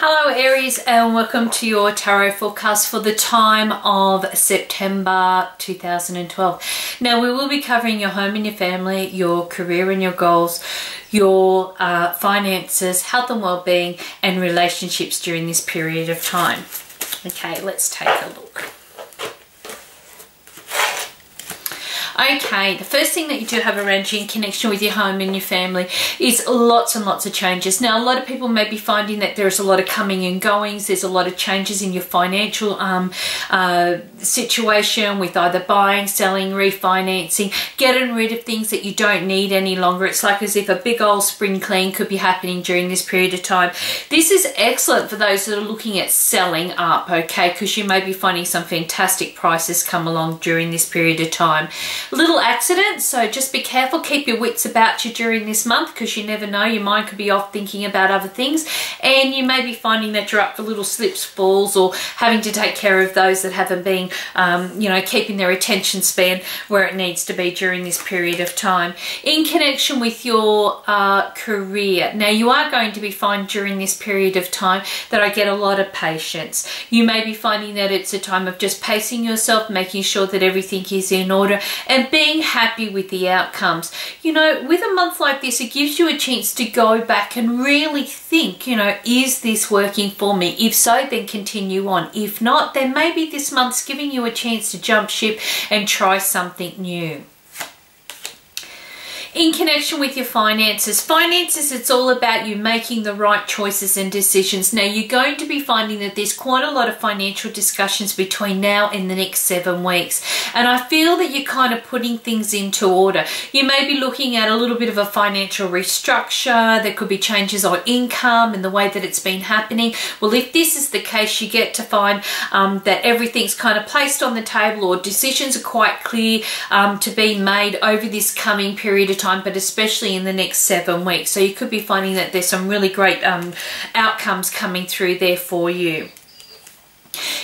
Hello Aries, and welcome to your tarot forecast for the time of September 2012. Now we will be covering your home and your family, your career and your goals, your finances, health and well-being and relationships during this period of time. Okay, let's take a look. Okay, the first thing that you do have around you in connection with your home and your family is lots and lots of changes. Now, a lot of people may be finding that there's a lot of coming and goings. There's a lot of changes in your financial situation with either buying, selling, refinancing, getting rid of things that you don't need any longer. It's like as if a big old spring clean could be happening during this period of time. This is excellent for those that are looking at selling up, okay, because you may be finding some fantastic prices come along during this period of time. Little accidents, so just be careful, keep your wits about you during this month because you never know, your mind could be off thinking about other things, and you may be finding that you're up for little slips, falls, or having to take care of those that haven't been you know, keeping their attention span where it needs to be during this period of time. In connection with your career, now you are going to be finding during this period of time that I get a lot of patience. You may be finding that it's a time of just pacing yourself, making sure that everything is in order and being happy with the outcomes. You know, with a month like this, it gives you a chance to go back and really think, you know, is this working for me? If so, then continue on. If not, then maybe this month's giving you a chance to jump ship and try something new. In connection with your finances, it's all about you making the right choices and decisions. Now, you're going to be finding that there's quite a lot of financial discussions between now and the next 7 weeks. And I feel that you're kind of putting things into order. You may be looking at a little bit of a financial restructure. There could be changes on income and the way that it's been happening. Well, if this is the case, you get to find that everything's kind of placed on the table, or decisions are quite clear to be made over this coming period of time, but especially in the next 7 weeks. So you could be finding that there's some really great outcomes coming through there for you.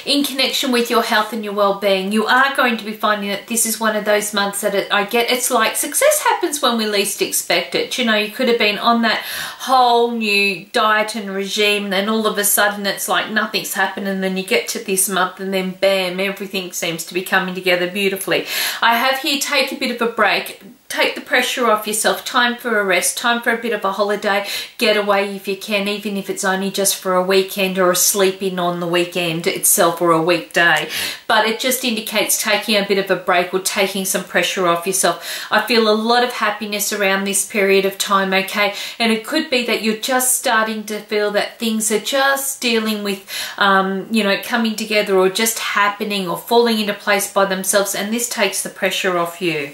In connection with your health and your well-being, you are going to be finding that this is one of those months that it's like success happens when we least expect it. You know, you could have been on that whole new diet and regime, and then all of a sudden it's like nothing's happened, and then you get to this month and then bam, everything seems to be coming together beautifully. I have here, take a bit of a break. Take the pressure off yourself, time for a rest, time for a bit of a holiday, get away if you can, even if it's only just for a weekend or a sleep in on the weekend itself or a weekday. But it just indicates taking a bit of a break or taking some pressure off yourself. I feel a lot of happiness around this period of time, okay? And it could be that you're just starting to feel that things are just dealing with, you know, coming together or just happening or falling into place by themselves, and this takes the pressure off you.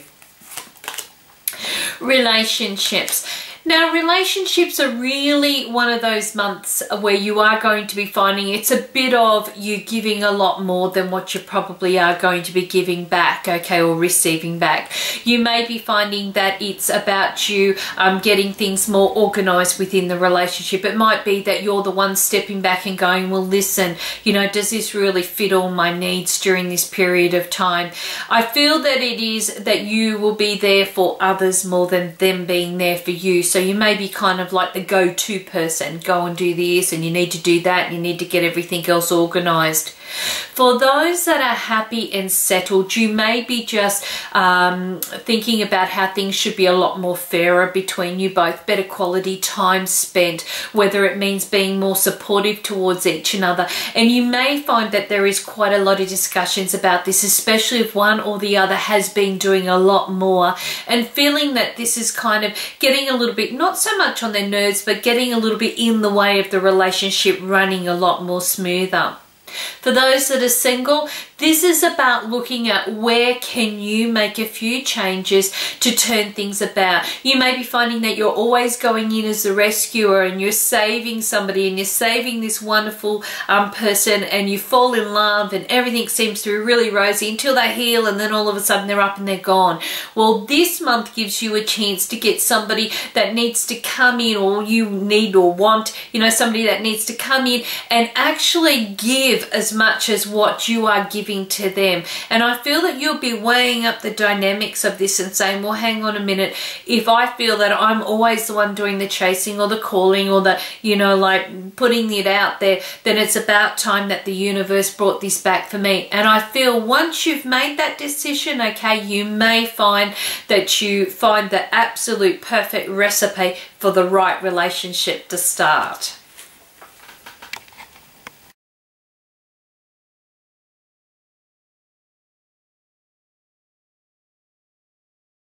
Relationships. Now, relationships are really one of those months where you are going to be finding it's a bit of you giving a lot more than what you probably are going to be giving back, okay, or receiving back. You may be finding that it's about you getting things more organized within the relationship. It might be that you're the one stepping back and going, well, listen, you know, does this really fit all my needs during this period of time? I feel that it is that you will be there for others more than them being there for you. So you may be kind of like the go-to person, go and do this and you need to do that and you need to get everything else organized. For those that are happy and settled, you may be just thinking about how things should be a lot more fairer between you both, better quality time spent, whether it means being more supportive towards each other. And you may find that there is quite a lot of discussions about this, especially if one or the other has been doing a lot more and feeling that this is kind of getting a little bit, not so much on their nerves, but getting a little bit in the way of the relationship running a lot more smoother. For those that are single, this is about looking at where can you make a few changes to turn things about. You may be finding that you're always going in as a rescuer and you're saving somebody and you're saving this wonderful person, and you fall in love and everything seems to be really rosy until they heal, and then all of a sudden they're up and they're gone. Well, this month gives you a chance to get somebody that needs to come in, or you need or want, you know, somebody that needs to come in and actually give give as much as what you are giving to them. And I feel that you'll be weighing up the dynamics of this and saying, well, hang on a minute, if I feel that I'm always the one doing the chasing or the calling or the, you know, like putting it out there, then it's about time that the universe brought this back for me. And I feel once you've made that decision, okay, you may find that you find the absolute perfect recipe for the right relationship to start.